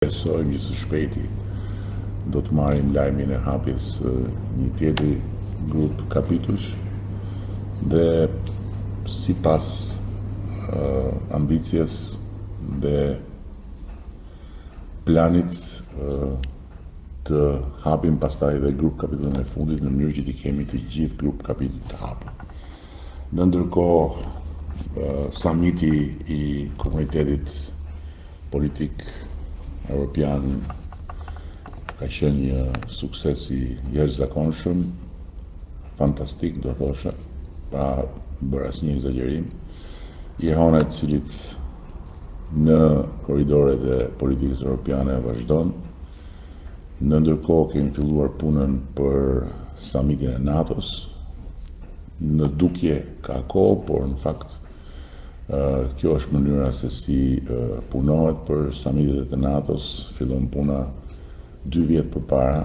Besojmë që së shpejti do të marrim lajmin e hapjes një tjetri grup kapitush dhe sipas ambicjes dhe planit të hapim pastaj dhe grup kapitullin e fundit në mënyrë që të kemi të gjithë grup kapitull të hapur. Në ndërkohë, samiti i komunitetit politik Europian ka qenë një sukses i jashtëzakonshëm, fantastik do thosha, pa bërë asnjë egzagerim. Jehona e cilit në korridoret e politikës europiane vazhdon. Në ndërkohë kemi filluar punën për samitin e NATO-s. Në dukje ka kohë, por në fakt kjo është mënyra se si punohet për samitet e NATO-s. Fillon puna 2 vjet përpara